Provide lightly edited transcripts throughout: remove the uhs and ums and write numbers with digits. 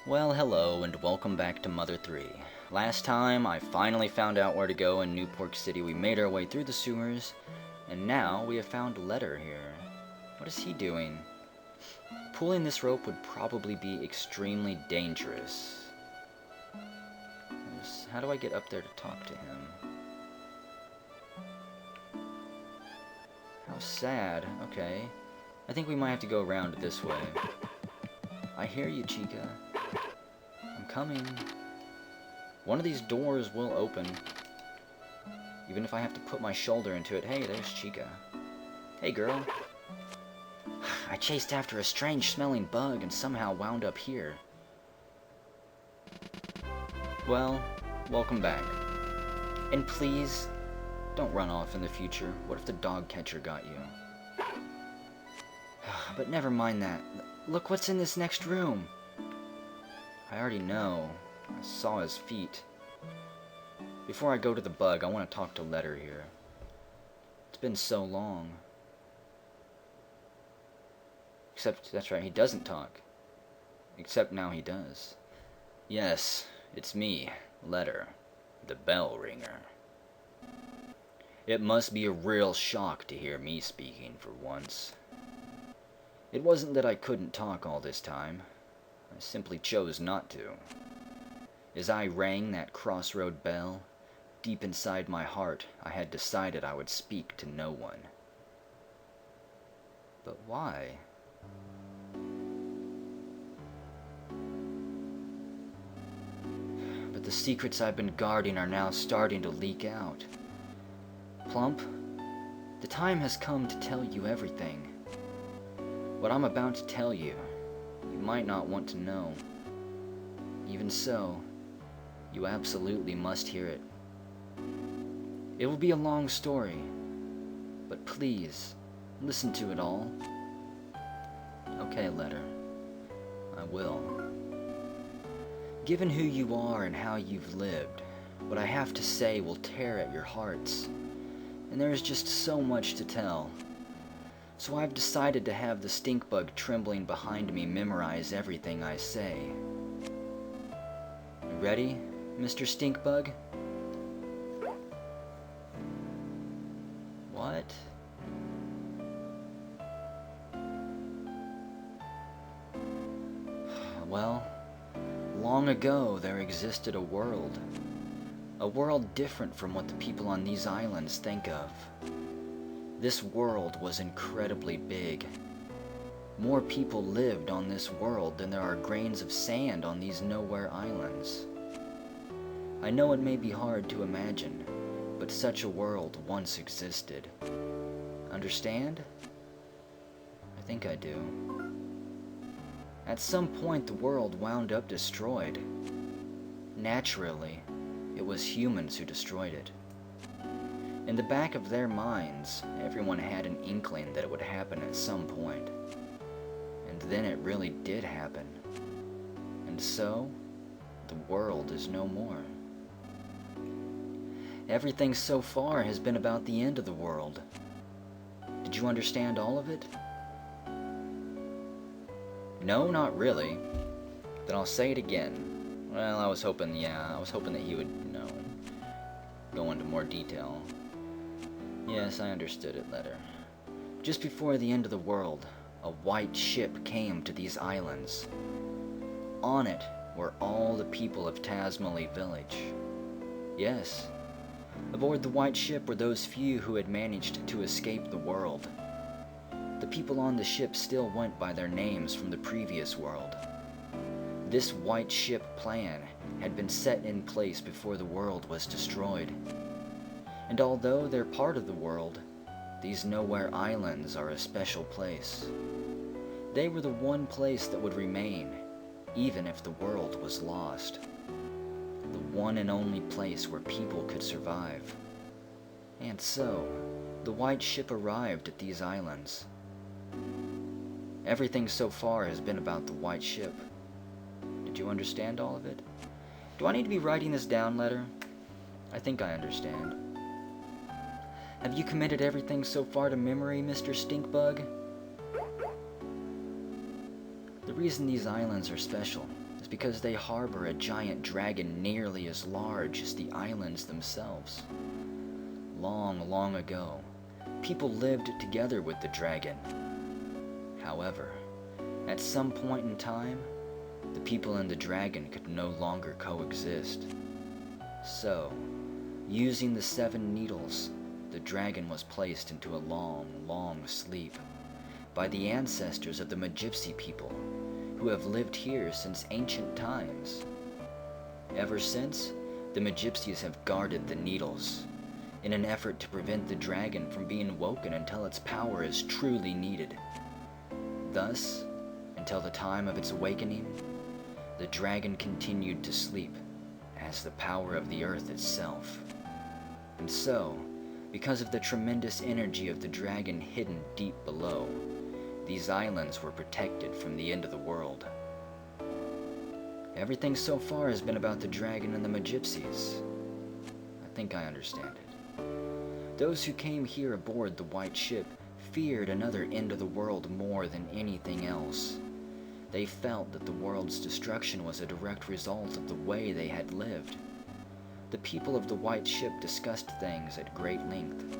Well, hello, and welcome back to Mother 3. Last time, I finally found out where to go in Newport City. We made our way through the sewers, and now we have found a letter here. What is he doing? Pulling this rope would probably be extremely dangerous. How do I get up there to talk to him? How sad. Okay. I think we might have to go around this way. I hear you, Chica. I'm coming. One of these doors will open. Even if I have to put my shoulder into it. Hey, there's Chica. Hey, girl. I chased after a strange-smelling bug and somehow wound up here. Well, welcome back. And please, don't run off in the future. What if the dog catcher got you? But never mind that. Look what's in this next room. I already know. I saw his feet. Before I go to the bug, I want to talk to Letter here. It's been so long. Except, that's right, he doesn't talk. Except now he does. Yes, it's me, Letter, the bell ringer. It must be a real shock to hear me speaking for once. It wasn't that I couldn't talk all this time. I simply chose not to. As I rang that crossroad bell, deep inside my heart, I had decided I would speak to no one. But why? But the secrets I've been guarding are now starting to leak out. Plump, the time has come to tell you everything. What I'm about to tell you, you might not want to know. Even so, you absolutely must hear it. It will be a long story, but please, listen to it all. Okay, Letter, I will. Given who you are and how you've lived, what I have to say will tear at your hearts, and there is just so much to tell. So I've decided to have the stink bug trembling behind me memorize everything I say. You ready, Mr. Stink Bug? What? Well, long ago there existed a world. A world different from what the people on these islands think of. This world was incredibly big. More people lived on this world than there are grains of sand on these nowhere islands. I know it may be hard to imagine, but such a world once existed. Understand? I think I do. At some point the world wound up destroyed. Naturally, it was humans who destroyed it. In the back of their minds, everyone had an inkling that it would happen at some point. And then it really did happen. And so, the world is no more. Everything so far has been about the end of the world. Did you understand all of it? No, not really. Then I'll say it again. Well, I was hoping that he would, go into more detail. Yes, I understood it, Letter. Just before the end of the world, a white ship came to these islands. On it were all the people of Tasmally Village. Yes, aboard the white ship were those few who had managed to escape the world. The people on the ship still went by their names from the previous world. This white ship plan had been set in place before the world was destroyed. And although they're part of the world, these nowhere islands are a special place. They were the one place that would remain, even if the world was lost. The one and only place where people could survive. And so, the white ship arrived at these islands. Everything so far has been about the white ship. Did you understand all of it? Do I need to be writing this down, Letter? I think I understand. Have you committed everything so far to memory, Mr. Stinkbug? The reason these islands are special is because they harbor a giant dragon nearly as large as the islands themselves. Long, long ago, people lived together with the dragon. However, at some point in time, the people and the dragon could no longer coexist. So, using the 7 needles, the dragon was placed into a long, long sleep by the ancestors of the Ch.50 people, who have lived here since ancient times. Ever since, the Ch.50s have guarded the needles, in an effort to prevent the dragon from being woken until its power is truly needed. Thus, until the time of its awakening, the dragon continued to sleep as the power of the earth itself. And so, because of the tremendous energy of the dragon hidden deep below, these islands were protected from the end of the world. Everything so far has been about the dragon and the Ch.50s. I think I understand it. Those who came here aboard the white ship feared another end of the world more than anything else. They felt that the world's destruction was a direct result of the way they had lived. The people of the white ship discussed things at great length.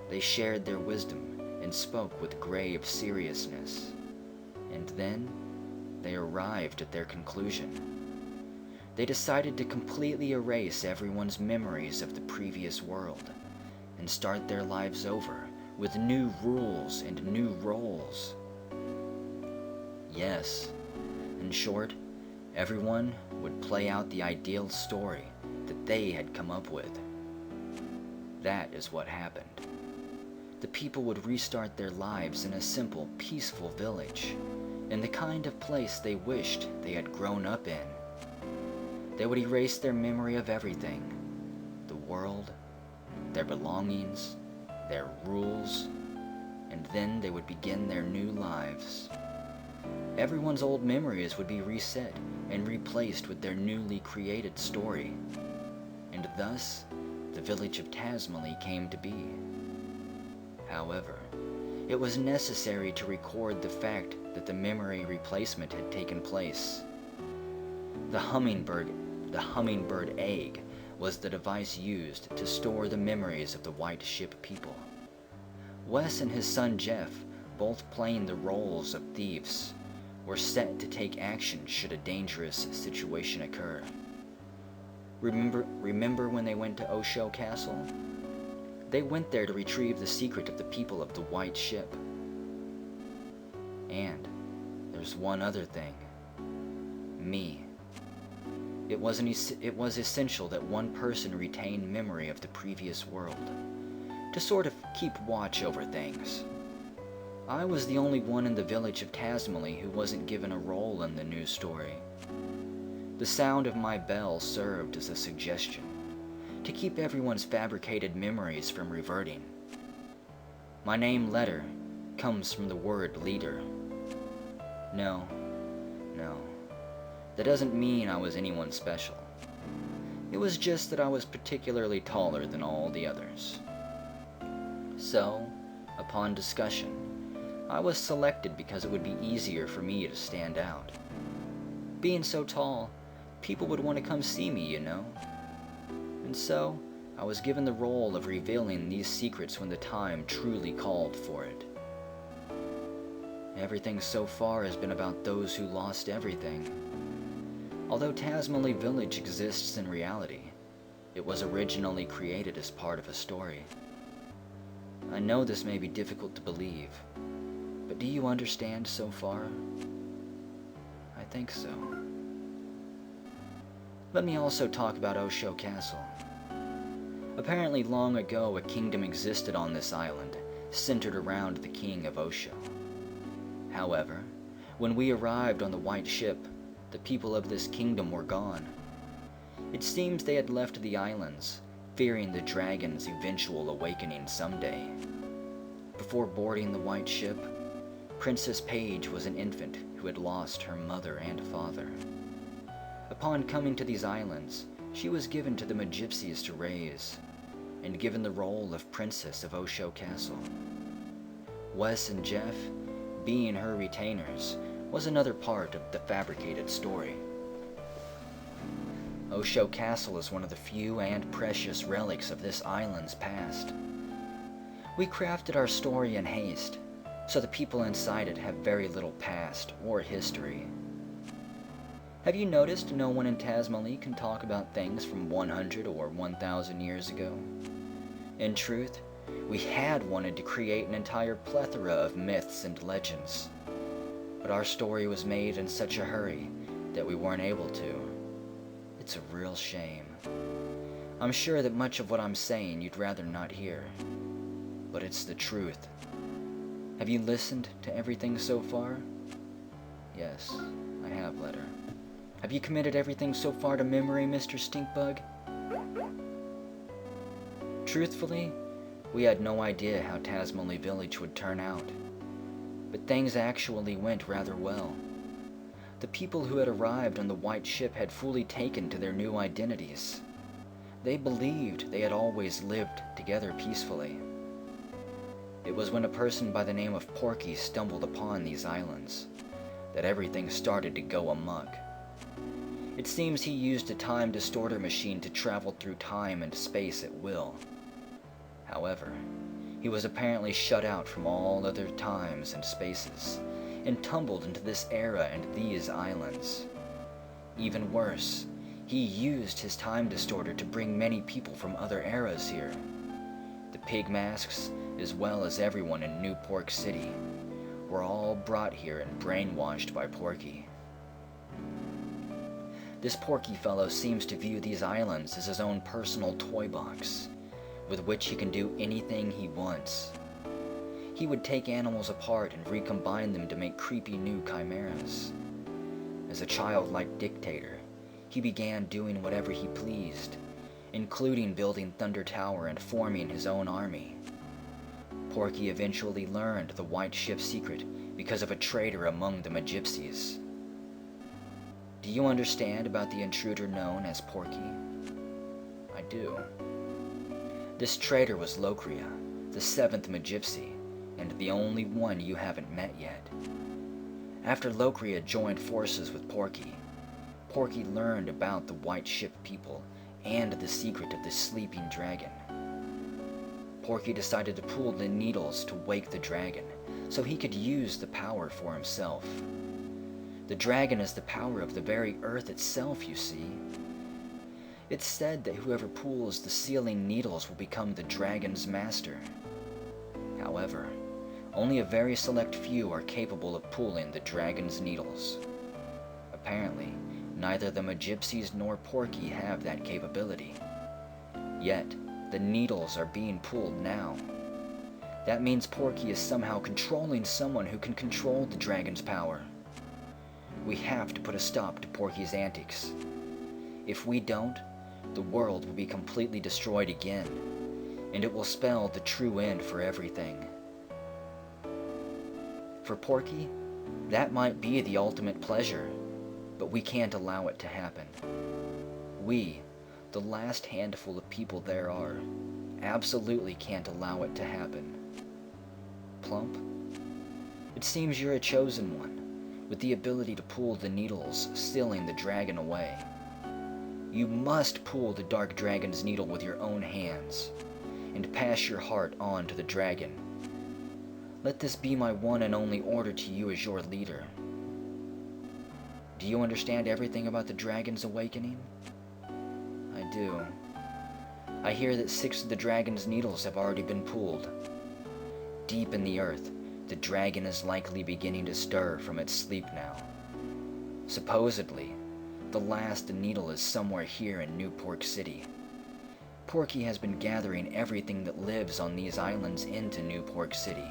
They shared their wisdom and spoke with grave seriousness. And then, they arrived at their conclusion. They decided to completely erase everyone's memories of the previous world and start their lives over with new rules and new roles. Yes, in short, everyone would play out the ideal story that they had come up with. That is what happened. The people would restart their lives in a simple, peaceful village, in the kind of place they wished they had grown up in. They would erase their memory of everything: the world, their belongings, their rules, and then they would begin their new lives. Everyone's old memories would be reset and replaced with their newly created story. And thus, the village of Tasmally came to be. However, it was necessary to record the fact that the memory replacement had taken place. The hummingbird egg was the device used to store the memories of the white ship people. Wes and his son Jeff, both playing the roles of thieves, were set to take action should a dangerous situation occur. Remember when they went to Osho Castle? They went there to retrieve the secret of the people of the white ship. And there's one other thing. Me. It was essential that one person retain memory of the previous world, to sort of keep watch over things. I was the only one in the village of Tasmally who wasn't given a role in the new story. The sound of my bell served as a suggestion, to keep everyone's fabricated memories from reverting. My name, Letter, comes from the word leader. No, that doesn't mean I was anyone special. It was just that I was particularly taller than all the others. So, upon discussion, I was selected because it would be easier for me to stand out. Being so tall, people would want to come see me, you know. And so, I was given the role of revealing these secrets when the time truly called for it. Everything so far has been about those who lost everything. Although Tasmally Village exists in reality, it was originally created as part of a story. I know this may be difficult to believe, but do you understand so far? I think so. Let me also talk about Osho Castle. Apparently long ago a kingdom existed on this island, centered around the king of Osho. However, when we arrived on the white ship, the people of this kingdom were gone. It seems they had left the islands, fearing the dragon's eventual awakening someday. Before boarding the white ship, Princess Paige was an infant who had lost her mother and father. Upon coming to these islands, she was given to the Ch.50s to raise, and given the role of Princess of Osho Castle. Wes and Jeff, being her retainers, was another part of the fabricated story. Osho Castle is one of the few and precious relics of this island's past. We crafted our story in haste, so the people inside it have very little past or history. Have you noticed no one in Tasmali can talk about things from 100 or 1,000 years ago? In truth, we had wanted to create an entire plethora of myths and legends, but our story was made in such a hurry that we weren't able to. It's a real shame. I'm sure that much of what I'm saying you'd rather not hear, but it's the truth. Have you listened to everything so far? Yes, I have, Letter. Have you committed everything so far to memory, Mr. Stinkbug? Truthfully, we had no idea how Tasmali Village would turn out, but things actually went rather well. The people who had arrived on the white ship had fully taken to their new identities. They believed they had always lived together peacefully. It was when a person by the name of Porky stumbled upon these islands that everything started to go amok. It seems he used a time distorter machine to travel through time and space at will. However, he was apparently shut out from all other times and spaces, and tumbled into this era and these islands. Even worse, he used his time distorter to bring many people from other eras here. The pig masks, as well as everyone in New Pork City, were all brought here and brainwashed by Porky. This Porky fellow seems to view these islands as his own personal toy box, with which he can do anything he wants. He would take animals apart and recombine them to make creepy new chimeras. As a childlike dictator, he began doing whatever he pleased, including building Thunder Tower and forming his own army. Porky eventually learned the White Ship's secret because of a traitor among the Magypsies. Do you understand about the intruder known as Porky? I do. This traitor was Locria, the 7th Magypsy, and the only one you haven't met yet. After Locria joined forces with Porky, Porky learned about the White Ship people and the secret of the sleeping dragon. Porky decided to pull the needles to wake the dragon, so he could use the power for himself. The dragon is the power of the very earth itself, you see. It's said that whoever pulls the sealing needles will become the dragon's master. However, only a very select few are capable of pulling the dragon's needles. Apparently, neither the Magypsies nor Porky have that capability. Yet, the needles are being pulled now. That means Porky is somehow controlling someone who can control the dragon's power. We have to put a stop to Porky's antics. If we don't, the world will be completely destroyed again, and it will spell the true end for everything. For Porky, that might be the ultimate pleasure, but we can't allow it to happen. We, the last handful of people there are, absolutely can't allow it to happen. Plump, it seems you're a chosen one, with the ability to pull the needles, sealing the dragon away. You must pull the dark dragon's needle with your own hands, and pass your heart on to the dragon. Let this be my one and only order to you as your leader. Do you understand everything about the dragon's awakening? I do. I hear that 6 of the dragon's needles have already been pulled. Deep in the earth, the dragon is likely beginning to stir from its sleep now. Supposedly, the last needle is somewhere here in New Pork City. Porky has been gathering everything that lives on these islands into New Pork City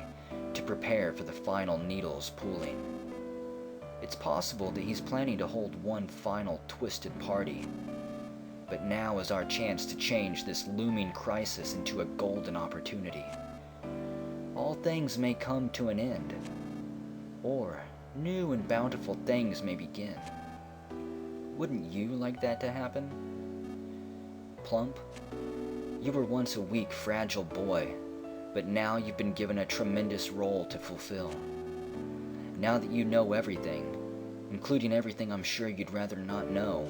to prepare for the final needle's pooling. It's possible that he's planning to hold one final twisted party. But now is our chance to change this looming crisis into a golden opportunity. All things may come to an end, or new and bountiful things may begin. Wouldn't you like that to happen? Plump, you were once a weak, fragile boy, but now you've been given a tremendous role to fulfill. Now that you know everything, including everything I'm sure you'd rather not know,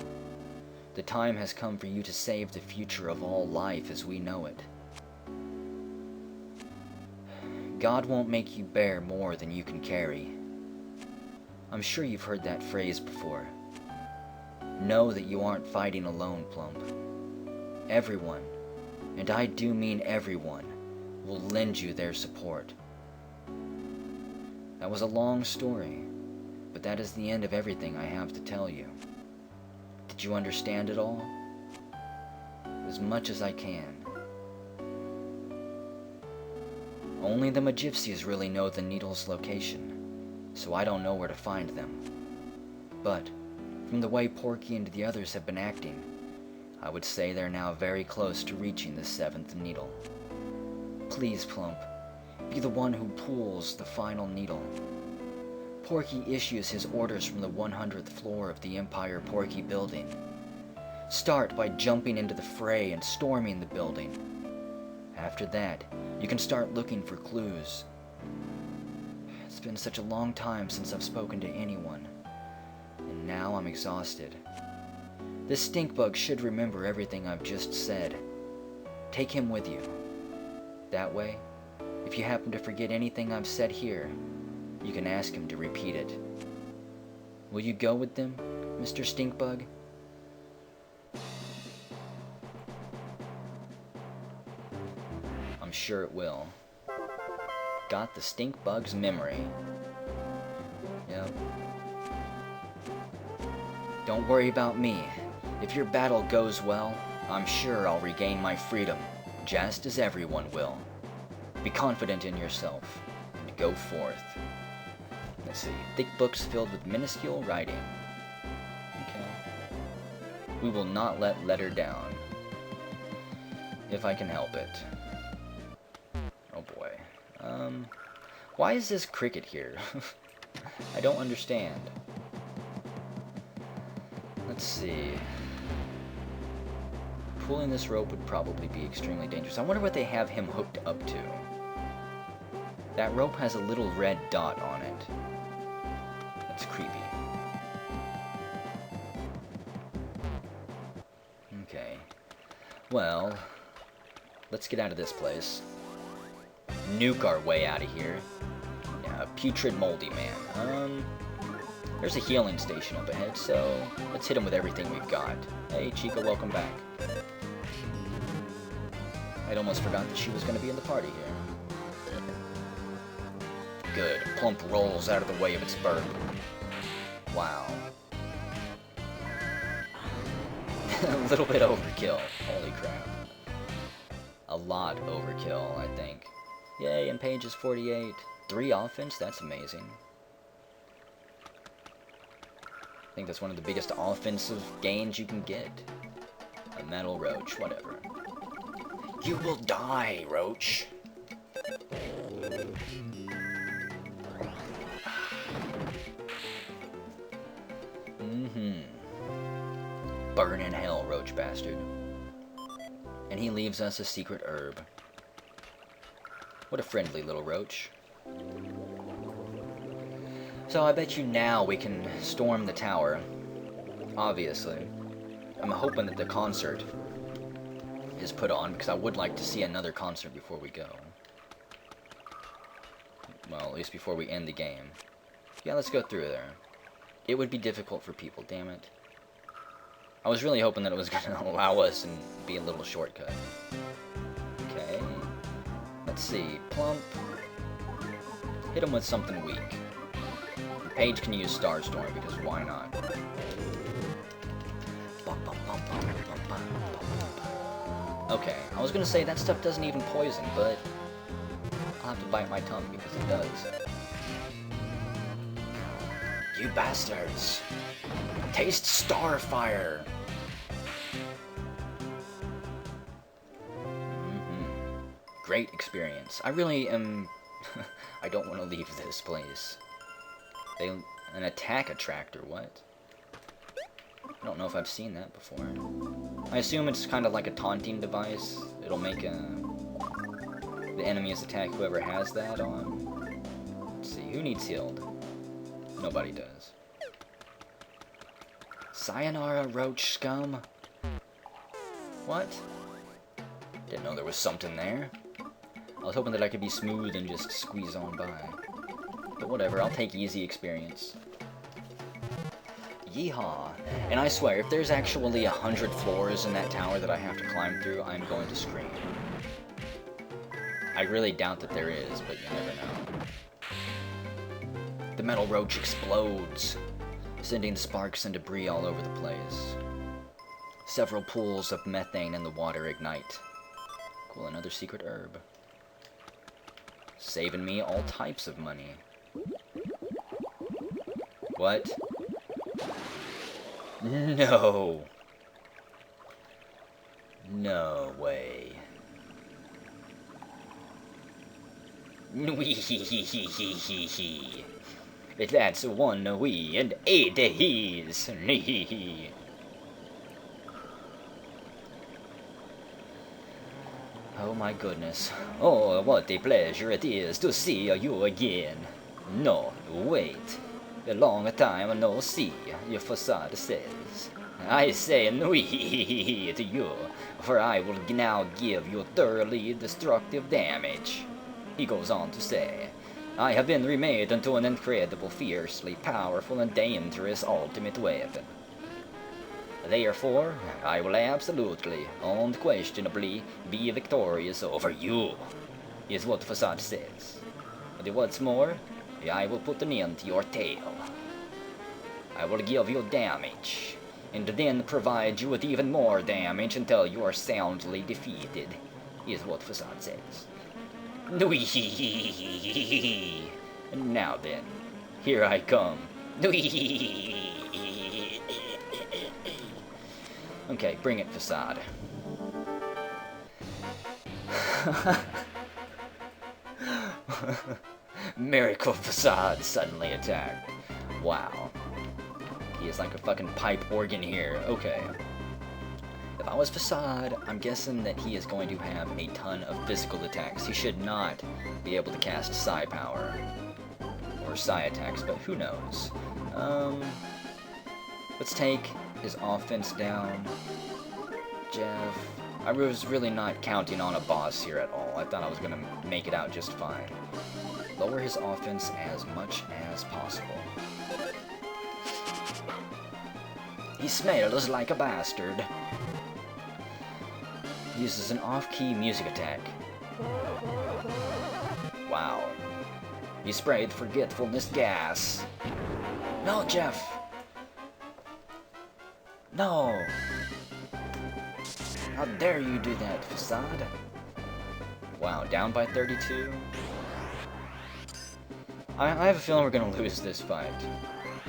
The time has come for you to save the future of all life as we know it. God won't make you bear more than you can carry. I'm sure you've heard that phrase before. Know that you aren't fighting alone, Plump. Everyone, and I do mean everyone, will lend you their support. That was a long story, but that is the end of everything I have to tell you. Did you understand it all? As much as I can. Only the Magypsies really know the needle's location, so I don't know where to find them. But, from the way Porky and the others have been acting, I would say they're now very close to reaching the 7th needle. Please, Plump, be the one who pulls the final needle. Porky issues his orders from the 100th floor of the Empire Porky building. Start by jumping into the fray and storming the building. After that, you can start looking for clues. It's been such a long time since I've spoken to anyone, and now I'm exhausted. This stink bug should remember everything I've just said. Take him with you. That way, if you happen to forget anything I've said here, you can ask him to repeat it. Will you go with them, Mr. Stinkbug? I'm sure it will. Got the Stinkbug's memory. Yep. Don't worry about me. If your battle goes well, I'm sure I'll regain my freedom, just as everyone will. Be confident in yourself, and go forth. Let's see, thick books filled with minuscule writing. Okay. We will not let Letter down. If I can help it. Oh boy. Why is this cricket here? I don't understand. Let's see. Pulling this rope would probably be extremely dangerous. I wonder what they have him hooked up to. That rope has a little red dot on it. That's creepy. Okay. Well, let's get out of this place. Nuke our way out of here. Yeah, putrid moldy man. There's a healing station up ahead, so let's hit him with everything we've got. Hey, Chica, welcome back. I'd almost forgot that she was going to be in the party here. Good. Plump rolls out of the way of its burp. Wow. A little bit overkill. Holy crap. A lot overkill, I think. Yay, and Page is 48. 3 offense? That's amazing. I think that's one of the biggest offensive gains you can get. A metal roach, whatever. You will die, Roach. Burn in hell, Roach bastard. And he leaves us a secret herb. What a friendly little roach. So I bet you now we can storm the tower. Obviously. I'm hoping that the concert is put on, because I would like to see another concert before we go. Well, at least before we end the game. Yeah, let's go through there. It would be difficult for people, damn it. I was really hoping that it was going to allow us and be a little shortcut. Okay. Let's see. Plump. Hit him with something weak. Paige can use Starstorm, because why not? Okay, I was gonna say that stuff doesn't even poison, but I'll have to bite my tongue because it does. You bastards! Taste Starfire! Great experience. I really am... I don't want to leave this place. An attack attractor, what? I don't know if I've seen that before. I assume it's kind of like a taunting device. It'll make the enemies attack whoever has that on. Let's see, who needs healed? Nobody does. Sayonara, roach scum. What? Didn't know there was something there. I was hoping that I could be smooth and just squeeze on by. But whatever, I'll take easy experience. Yeehaw. And I swear, if there's actually 100 floors in that tower that I have to climb through, I'm going to scream. I really doubt that there is, but you never know. The metal roach explodes, sending sparks and debris all over the place. Several pools of methane in the water ignite. Cool, another secret herb. Saving me all types of money. What? No. No way. That's one wee and 8 he's. Oh my goodness. Oh, what a pleasure it is to see you again. No, wait. A long time no see, your facade says. I say nui to you, for I will now give you thoroughly destructive damage. He goes on to say, I have been remade into an incredible, fiercely powerful and dangerous ultimate weapon. Therefore, I will absolutely, unquestionably, be victorious over you, is what Facade says. And what's more, I will put an end to your tail. I will give you damage, and then provide you with even more damage until you are soundly defeated, is what Facade says. And now then, here I come. Okay, bring it, Facade. Miracle Facade suddenly attacked. Wow. He is like a fucking pipe organ here. Okay. If I was Facade, I'm guessing that he is going to have a ton of physical attacks. He should not be able to cast Psi Power. Or Psi attacks, but who knows. Let's take his offense down. Jeff. I was really not counting on a boss here at all. I thought I was going to make it out just fine. Lower his offense as much as possible. He smells like a bastard. Uses an off-key music attack. Wow. He sprayed forgetfulness gas. No, Jeff! No! How dare you do that, Facade? Wow, down by 32? I have a feeling we're gonna lose this fight.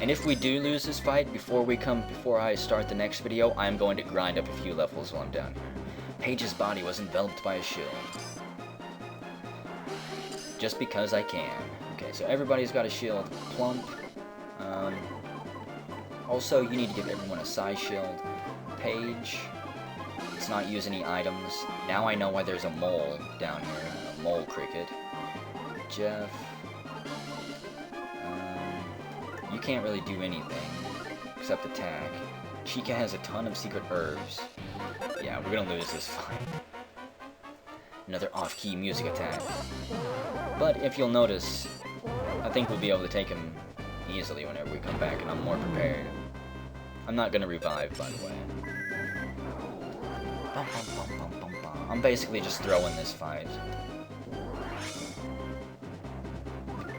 And if we do lose this fight before I start the next video, I'm going to grind up a few levels while I'm down here. Paige's body was enveloped by a shield. Just because I can. Okay, so everybody's got a shield. Plump. Also, you need to give everyone a Psi shield. Paige. Let's not use any items. Now I know why there's a mole down here. A mole cricket. Jeff. You can't really do anything except attack. Chica has a ton of secret herbs. Yeah, we're gonna lose this fight. Another off-key music attack. But if you'll notice, I think we'll be able to take him easily whenever we come back, and I'm more prepared. I'm not gonna revive, by the way. I'm basically just throwing this fight.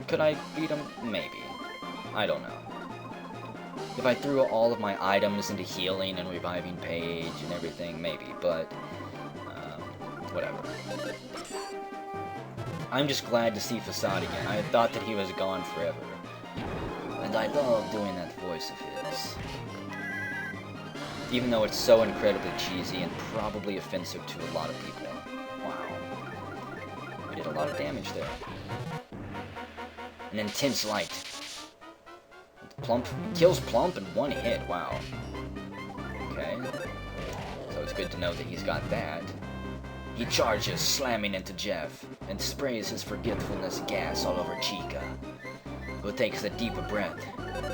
Could I beat him? Maybe. I don't know. If I threw all of my items into healing and reviving Paige and everything, maybe, but whatever. I'm just glad to see Facade again. I had thought that he was gone forever. And I love doing that voice of his. Even though it's so incredibly cheesy and probably offensive to a lot of people. Wow. We did a lot of damage there. An intense light. Plump kills Plump in one hit. Wow. Okay. So it's good to know that he's got that. He charges, slamming into Jeff, and sprays his forgetfulness gas all over Chica, who takes a deeper breath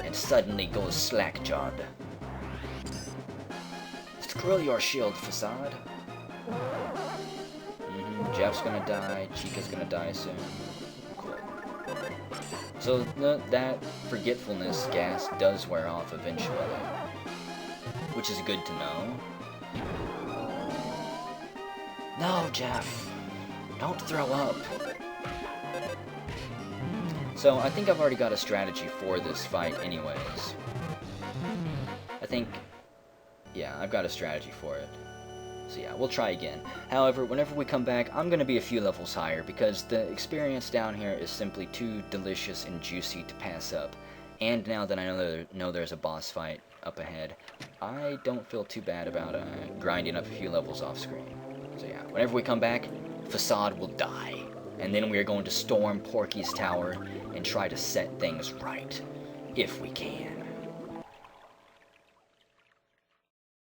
and suddenly goes slack-jawed. Screw your shield, Facade. Jeff's gonna die. Chica's gonna die soon. Cool. So that forgetfulness gas does wear off eventually, which is good to know. No, Jeff! Don't throw up! So, I think I've already got a strategy for this fight anyways. Yeah, I've got a strategy for it. So yeah, we'll try again. However, whenever we come back, I'm going to be a few levels higher because the experience down here is simply too delicious and juicy to pass up. And now that I know there's a boss fight up ahead, I don't feel too bad about grinding up a few levels off screen. So yeah, whenever we come back, Facade will die. And then we are going to storm Porky's Tower and try to set things right. If we can.